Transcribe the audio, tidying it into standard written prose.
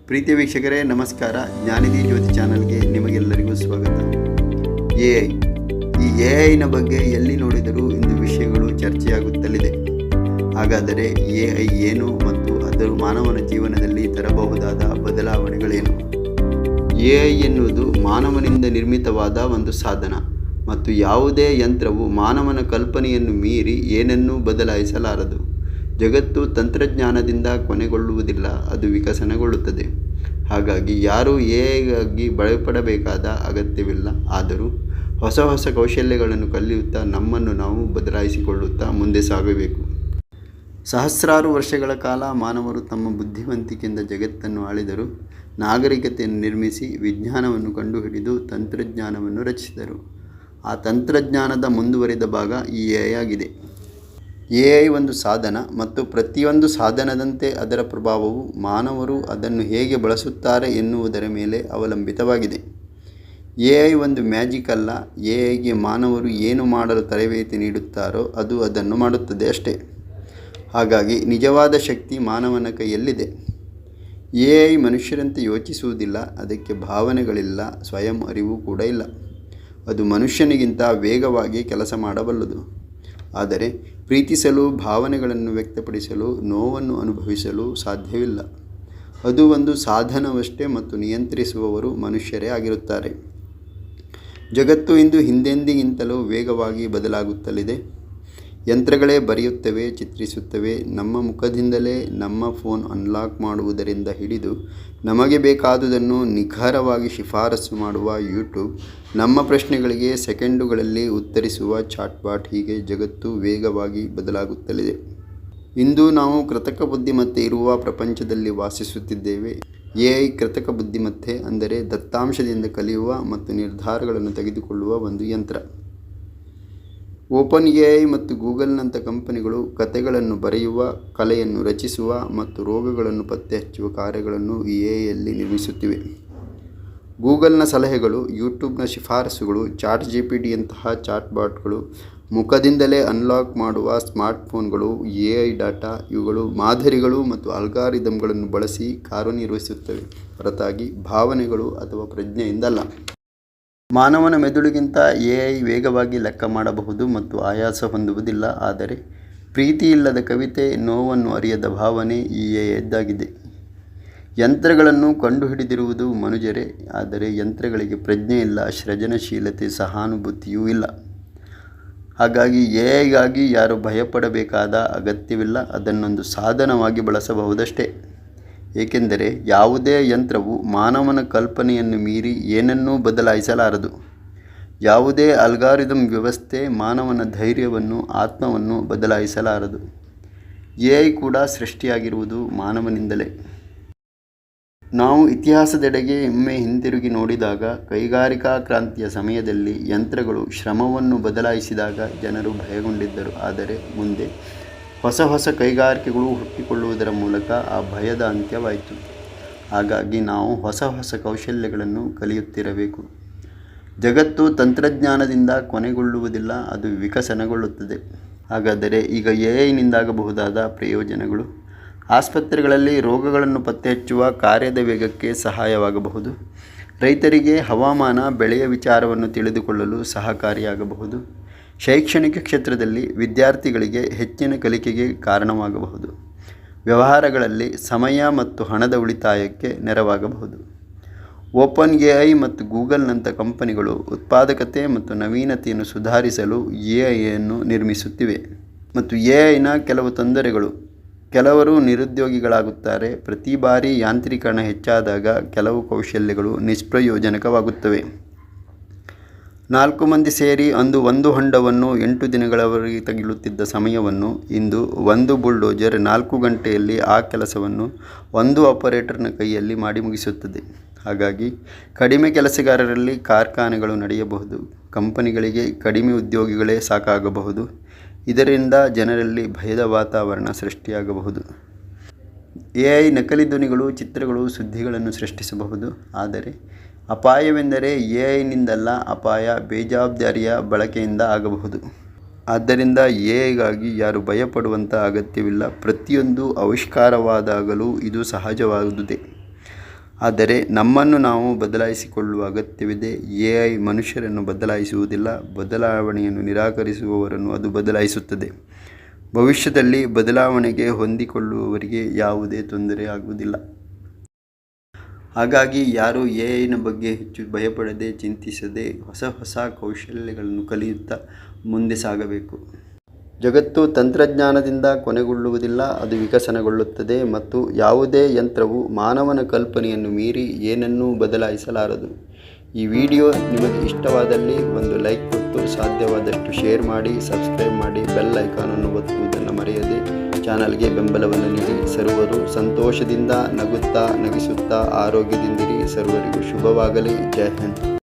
ಪ್ರೀತಿಯ ವೀಕ್ಷಕರೇ ನಮಸ್ಕಾರ. ಜ್ಞಾನಿಧಿ ಜ್ಯೋತಿ ಚಾನಲ್ಗೆ ನಿಮಗೆಲ್ಲರಿಗೂ ಸ್ವಾಗತ. ಎಐ ಈ ಎಐನ ಬಗ್ಗೆ ಎಲ್ಲಿ ನೋಡಿದರೂ ಇಂದು ವಿಷಯಗಳು ಚರ್ಚೆಯಾಗುತ್ತಲಿದೆ. ಹಾಗಾದರೆ ಎಐ ಏನು ಮತ್ತು ಅದರ ಮಾನವನ ಜೀವನದಲ್ಲಿ ತರಬಹುದಾದ ಬದಲಾವಣೆಗಳೇನು? ಎಐ ಎನ್ನುವುದು ಮಾನವನಿಂದ ನಿರ್ಮಿತವಾದ ಒಂದು ಸಾಧನ ಮತ್ತು ಯಾವುದೇ ಯಂತ್ರವು ಮಾನವನ ಕಲ್ಪನೆಯನ್ನು ಮೀರಿ ಏನನ್ನೂ ಬದಲಾಯಿಸಲಾರದು. ಜಗತ್ತು ತಂತ್ರಜ್ಞಾನದಿಂದ ಕೊನೆಗೊಳ್ಳುವುದಿಲ್ಲ, ಅದು ವಿಕಸನಗೊಳ್ಳುತ್ತದೆ. ಹಾಗಾಗಿ ಯಾರೂ ಎಐಗಾಗಿ ಭಯಪಡಬೇಕಾದ ಅಗತ್ಯವಿಲ್ಲ. ಆದರೂ ಹೊಸ ಕೌಶಲ್ಯಗಳನ್ನು ಕಲಿಯುತ್ತಾ ನಮ್ಮನ್ನು ನಾವು ಬದಲಾಯಿಸಿಕೊಳ್ಳುತ್ತಾ ಮುಂದೆ ಸಾಗಬೇಕು. ಸಹಸ್ರಾರು ವರ್ಷಗಳ ಕಾಲ ಮಾನವರು ತಮ್ಮ ಬುದ್ಧಿವಂತಿಕೆಯಿಂದ ಜಗತ್ತನ್ನು ಆಳಿದರು, ನಾಗರಿಕತೆಯನ್ನು ನಿರ್ಮಿಸಿ, ವಿಜ್ಞಾನವನ್ನು ಕಂಡುಹಿಡಿದು ತಂತ್ರಜ್ಞಾನವನ್ನು ರಚಿಸಿದರು. ಆ ತಂತ್ರಜ್ಞಾನದ ಮುಂದುವರಿದ ಭಾಗ ಈ ಎಐ ಆಗಿದೆ. ಎಐ ಒಂದು ಸಾಧನ ಮತ್ತು ಪ್ರತಿಯೊಂದು ಸಾಧನದಂತೆ ಅದರ ಪ್ರಭಾವವು ಮಾನವರು ಅದನ್ನು ಹೇಗೆ ಬಳಸುತ್ತಾರೆ ಎನ್ನುವುದರ ಮೇಲೆ ಅವಲಂಬಿತವಾಗಿದೆ. ಎಐ ಒಂದು ಮ್ಯಾಜಿಕ್ ಅಲ್ಲ. ಎಐಗೆ ಮಾನವರು ಏನು ಮಾಡಲು ತರಬೇತಿ ನೀಡುತ್ತಾರೋ ಅದು ಅದನ್ನು ಮಾಡುತ್ತದೆ ಅಷ್ಟೇ. ಹಾಗಾಗಿ ನಿಜವಾದ ಶಕ್ತಿ ಮಾನವನ ಕೈಯಲ್ಲಿದೆ. ಎಐ ಮನುಷ್ಯರಂತೆ ಯೋಚಿಸುವುದಿಲ್ಲ, ಅದಕ್ಕೆ ಭಾವನೆಗಳಿಲ್ಲ, ಸ್ವಯಂ ಅರಿವು ಕೂಡ ಇಲ್ಲ. ಅದು ಮನುಷ್ಯನಿಗಿಂತ ವೇಗವಾಗಿ ಕೆಲಸ ಮಾಡಬಲ್ಲದು. ಆದರೆ ಪ್ರೀತಿಸಲು, ಭಾವನೆಗಳನ್ನು ವ್ಯಕ್ತಪಡಿಸಲು, ನೋವನ್ನು ಅನುಭವಿಸಲು ಸಾಧ್ಯವಿಲ್ಲ. ಅದು ಒಂದು ಸಾಧನವಷ್ಟೇ ಮತ್ತು ನಿಯಂತ್ರಿಸುವವರು ಮನುಷ್ಯರೇ ಆಗಿರುತ್ತಾರೆ. ಜಗತ್ತು ಇಂದು ಹಿಂದೆಂದಿಗಿಂತಲೂ ವೇಗವಾಗಿ ಬದಲಾಗುತ್ತಲಿದೆ. ಯಂತ್ರಗಳೇ ಬರೆಯುತ್ತವೆ, ಚಿತ್ರಿಸುತ್ತವೆ. ನಮ್ಮ ಮುಖದಿಂದಲೇ ನಮ್ಮ ಫೋನ್ ಅನ್ಲಾಕ್ ಮಾಡುವುದರಿಂದ ಹಿಡಿದು ನಮಗೆ ಬೇಕಾದುದನ್ನು ನಿಖರವಾಗಿ ಶಿಫಾರಸು ಮಾಡುವ ಯೂಟ್ಯೂಬ್, ನಮ್ಮ ಪ್ರಶ್ನೆಗಳಿಗೆ ಸೆಕೆಂಡುಗಳಲ್ಲಿ ಉತ್ತರಿಸುವ ಚಾಟ್ಬಾಟ್, ಹೀಗೆ ಜಗತ್ತು ವೇಗವಾಗಿ ಬದಲಾಗುತ್ತಲಿದೆ. ಇಂದು ನಾವು ಕೃತಕ ಬುದ್ಧಿಮತ್ತೆ ಇರುವ ಪ್ರಪಂಚದಲ್ಲಿ ವಾಸಿಸುತ್ತಿದ್ದೇವೆ. ಎಐ ಕೃತಕ ಬುದ್ಧಿಮತ್ತೆ ಅಂದರೆ ದತ್ತಾಂಶದಿಂದ ಕಲಿಯುವ ಮತ್ತು ನಿರ್ಧಾರಗಳನ್ನು ತೆಗೆದುಕೊಳ್ಳುವ ಒಂದು ಯಂತ್ರ. ಓಪನ್ ಎಐ ಮತ್ತು ಗೂಗಲ್ನಂಥ ಕಂಪನಿಗಳು ಕಥೆಗಳನ್ನು ಬರೆಯುವ, ಕಲೆಯನ್ನು ರಚಿಸುವ ಮತ್ತು ರೋಗಗಳನ್ನು ಪತ್ತೆಹಚ್ಚುವ ಕಾರ್ಯಗಳನ್ನು ಎಐಯಲ್ಲಿ ನಿರ್ಮಿಸುತ್ತಿವೆ. ಗೂಗಲ್ನ ಸಲಹೆಗಳು, ಯೂಟ್ಯೂಬ್ನ ಶಿಫಾರಸುಗಳು, ಚಾಟ್ಜಿಪಿಟಿಯಂತಹ ಚಾಟ್ಬಾಟ್ಗಳು, ಮುಖದಿಂದಲೇ ಅನ್ಲಾಕ್ ಮಾಡುವ ಸ್ಮಾರ್ಟ್ಫೋನ್ಗಳು, ಎಐ ಡಾಟಾ, ಇವುಗಳು ಮಾದರಿಗಳು ಮತ್ತು ಅಲ್ಗಾರಿದಮ್ಗಳನ್ನು ಬಳಸಿ ಕಾರ್ಯನಿರ್ವಹಿಸುತ್ತವೆ, ಹೊರತಾಗಿ ಭಾವನೆಗಳು ಅಥವಾ ಪ್ರಜ್ಞೆಯಿಂದಲ್ಲ. ಮಾನವನ ಮೆದುಳಿಗಿಂತ ಎಐ ವೇಗವಾಗಿ ಲೆಕ್ಕ ಮಾಡಬಹುದು ಮತ್ತು ಆಯಾಸ ಹೊಂದುವುದಿಲ್ಲ. ಆದರೆ ಪ್ರೀತಿಯಿಲ್ಲದ ಕವಿತೆ, ನೋವನ್ನು ಅರಿಯದ ಭಾವನೆ ಈ ಎಐದ್ದಾಗಿದೆ. ಯಂತ್ರಗಳನ್ನು ಕಂಡುಹಿಡಿದಿರುವುದು ಮನುಜರೇ, ಆದರೆ ಯಂತ್ರಗಳಿಗೆ ಪ್ರಜ್ಞೆ ಇಲ್ಲ, ಸೃಜನಶೀಲತೆ, ಸಹಾನುಭೂತಿಯೂ ಇಲ್ಲ. ಹಾಗಾಗಿ ಎಐಗಾಗಿ ಯಾರು ಭಯಪಡಬೇಕಾದ ಅಗತ್ಯವಿಲ್ಲ. ಅದನ್ನೊಂದು ಸಾಧನವಾಗಿ ಬಳಸಬಹುದಷ್ಟೇ. ಏಕೆಂದರೆ ಯಾವುದೇ ಯಂತ್ರವು ಮಾನವನ ಕಲ್ಪನೆಯನ್ನು ಮೀರಿ ಏನನ್ನೂ ಬದಲಾಯಿಸಲಾರದು. ಯಾವುದೇ ಅಲ್ಗಾರಿದಮ್ ವ್ಯವಸ್ಥೆ ಮಾನವನ ಧೈರ್ಯವನ್ನು, ಆತ್ಮವನ್ನು ಬದಲಾಯಿಸಲಾರದು. ಎಐ ಕೂಡ ಸೃಷ್ಟಿಯಾಗಿರುವುದು ಮಾನವನಿಂದಲೇ. ನಾವು ಇತಿಹಾಸದೆಡೆಗೆ ಒಮ್ಮೆ ಹಿಂತಿರುಗಿ ನೋಡಿದಾಗ, ಕೈಗಾರಿಕಾ ಕ್ರಾಂತಿಯ ಸಮಯದಲ್ಲಿ ಯಂತ್ರಗಳು ಶ್ರಮವನ್ನು ಬದಲಾಯಿಸಿದಾಗ ಜನರು ಭಯಗೊಂಡಿದ್ದರು. ಆದರೆ ಮುಂದೆ ಹೊಸ ಕೈಗಾರಿಕೆಗಳು ಹುಟ್ಟಿಕೊಳ್ಳುವುದರ ಮೂಲಕ ಆ ಭಯದ ಅಂತ್ಯವಾಯಿತು. ಹಾಗಾಗಿ ನಾವು ಹೊಸ ಕೌಶಲ್ಯಗಳನ್ನು ಕಲಿಯುತ್ತಿರಬೇಕು. ಜಗತ್ತು ತಂತ್ರಜ್ಞಾನದಿಂದ ಕೊನೆಗೊಳ್ಳುವುದಿಲ್ಲ, ಅದು ವಿಕಸನಗೊಳ್ಳುತ್ತದೆ. ಹಾಗಾದರೆ ಈಗ ಎಐನಿಂದಾಗಬಹುದಾದ ಪ್ರಯೋಜನಗಳು: ಆಸ್ಪತ್ರೆಗಳಲ್ಲಿ ರೋಗಗಳನ್ನು ಪತ್ತೆಹಚ್ಚುವ ಕಾರ್ಯದ ವೇಗಕ್ಕೆ ಸಹಾಯವಾಗಬಹುದು. ರೈತರಿಗೆ ಹವಾಮಾನ, ಬೆಳೆಯ ವಿಚಾರವನ್ನು ತಿಳಿದುಕೊಳ್ಳಲು ಸಹಕಾರಿಯಾಗಬಹುದು. ಶೈಕ್ಷಣಿಕ ಕ್ಷೇತ್ರದಲ್ಲಿ ವಿದ್ಯಾರ್ಥಿಗಳಿಗೆ ಹೆಚ್ಚಿನ ಕಲಿಕೆಗೆ ಕಾರಣವಾಗಬಹುದು. ವ್ಯವಹಾರಗಳಲ್ಲಿ ಸಮಯ ಮತ್ತು ಹಣದ ಉಳಿತಾಯಕ್ಕೆ ನೆರವಾಗಬಹುದು. ಓಪನ್ ಎಐ ಮತ್ತು ಗೂಗಲ್ನಂಥ ಕಂಪನಿಗಳು ಉತ್ಪಾದಕತೆ ಮತ್ತು ನವೀನತೆಯನ್ನು ಸುಧಾರಿಸಲು ಎಐಯನ್ನು ನಿರ್ಮಿಸುತ್ತಿವೆ. ಮತ್ತು ಎಐನ ಕೆಲವು ತೊಂದರೆಗಳು: ಕೆಲವರು ನಿರುದ್ಯೋಗಿಗಳಾಗುತ್ತಾರೆ. ಪ್ರತಿ ಬಾರಿ ಯಾಂತ್ರೀಕರಣ ಹೆಚ್ಚಾದಾಗ ಕೆಲವು ಕೌಶಲ್ಯಗಳು ನಿಷ್ಪ್ರಯೋಜನಕವಾಗುತ್ತವೆ. 4 ಮಂದಿ ಸೇರಿ ಅಂದು ಒಂದು ಹೊಂಡವನ್ನು 8 ದಿನಗಳವರೆಗೆ ತೆಗೆಯುತ್ತಿದ್ದ ಸಮಯವನ್ನು ಇಂದು ಒಂದು ಬುಲ್ಡೋಜರ್ 4 ಗಂಟೆಯಲ್ಲಿ ಆ ಕೆಲಸವನ್ನು ಒಂದು ಆಪರೇಟರ್ನ ಕೈಯಲ್ಲಿ ಮಾಡಿ ಮುಗಿಸುತ್ತದೆ. ಹಾಗಾಗಿ ಕಡಿಮೆ ಕೆಲಸಗಾರರಲ್ಲಿ ಕಾರ್ಖಾನೆಗಳು ನಡೆಯಬಹುದು. ಕಂಪನಿಗಳಿಗೆ ಕಡಿಮೆ ಉದ್ಯೋಗಿಗಳೇ ಸಾಕಾಗಬಹುದು. ಇದರಿಂದ ಜನರಲ್ಲಿ ಭಯದ ವಾತಾವರಣ ಸೃಷ್ಟಿಯಾಗಬಹುದು. ಎಐ ನಕಲಿ ಧ್ವನಿಗಳು, ಚಿತ್ರಗಳು, ಸುದ್ದಿಗಳನ್ನು ಸೃಷ್ಟಿಸಬಹುದು. ಆದರೆ ಅಪಾಯವೆಂದರೆ ಎಐನಿಂದಲ್ಲ, ಅಪಾಯ ಬೇಜವಾಬ್ದಾರಿಯ ಬಳಕೆಯಿಂದ ಆಗಬಹುದು. ಆದ್ದರಿಂದ ಎಐಗಾಗಿ ಯಾರು ಭಯಪಡುವಂಥ ಅಗತ್ಯವಿಲ್ಲ. ಪ್ರತಿಯೊಂದು ಆವಿಷ್ಕಾರವಾದಾಗಲೂ ಇದು ಸಹಜವಾದುದೇ. ಆದರೆ ನಮ್ಮನ್ನು ನಾವು ಬದಲಾಯಿಸಿಕೊಳ್ಳುವ ಅಗತ್ಯವಿದೆ. AI ಮನುಷ್ಯರನ್ನು ಬದಲಾಯಿಸುವುದಿಲ್ಲ, ಬದಲಾವಣೆಯನ್ನು ನಿರಾಕರಿಸುವವರನ್ನು ಅದು ಬದಲಾಯಿಸುತ್ತದೆ. ಭವಿಷ್ಯದಲ್ಲಿ ಬದಲಾವಣೆಗೆ ಹೊಂದಿಕೊಳ್ಳುವವರಿಗೆ ಯಾವುದೇ ತೊಂದರೆ ಆಗುವುದಿಲ್ಲ. ಹಾಗಾಗಿ ಯಾರೂ AIನ ಬಗ್ಗೆ ಹೆಚ್ಚು ಭಯಪಡದೆ, ಚಿಂತಿಸದೆ ಹೊಸ ಕೌಶಲ್ಯಗಳನ್ನು ಕಲಿಯುತ್ತಾ ಮುಂದೆ ಸಾಗಬೇಕು. ಜಗತ್ತು ತಂತ್ರಜ್ಞಾನದಿಂದ ಕೊನೆಗೊಳ್ಳುವುದಿಲ್ಲ, ಅದು ವಿಕಸನಗೊಳ್ಳುತ್ತದೆ ಮತ್ತು ಯಾವುದೇ ಯಂತ್ರವು ಮಾನವನ ಕಲ್ಪನೆಯನ್ನು ಮೀರಿ ಏನನ್ನೂ ಬದಲಾಯಿಸಲಾರದು. ಈ ವಿಡಿಯೋ ನಿಮಗೆ ಇಷ್ಟವಾದಲ್ಲಿ ಒಂದು ಲೈಕ್ ಕೊಟ್ಟು ಸಾಧ್ಯವಾದಷ್ಟು ಶೇರ್ ಮಾಡಿ, ಸಬ್ಸ್ಕ್ರೈಬ್ ಮಾಡಿ, ಬೆಲ್ ಐಕಾನನ್ನು ಒತ್ತುವುದನ್ನು ಮರೆಯದೆ ಚಾನಲ್ಗೆ ಬೆಂಬಲವನ್ನು ನೀಡಿ. ಸರ್ವರು ಸಂತೋಷದಿಂದ, ನಗುತ್ತಾ, ನಗಿಸುತ್ತಾ, ಆರೋಗ್ಯದಿಂದಿರಿ. ಸರ್ವರಿಗೂ ಶುಭವಾಗಲಿ. ಜೈ ಹಿಂದ್.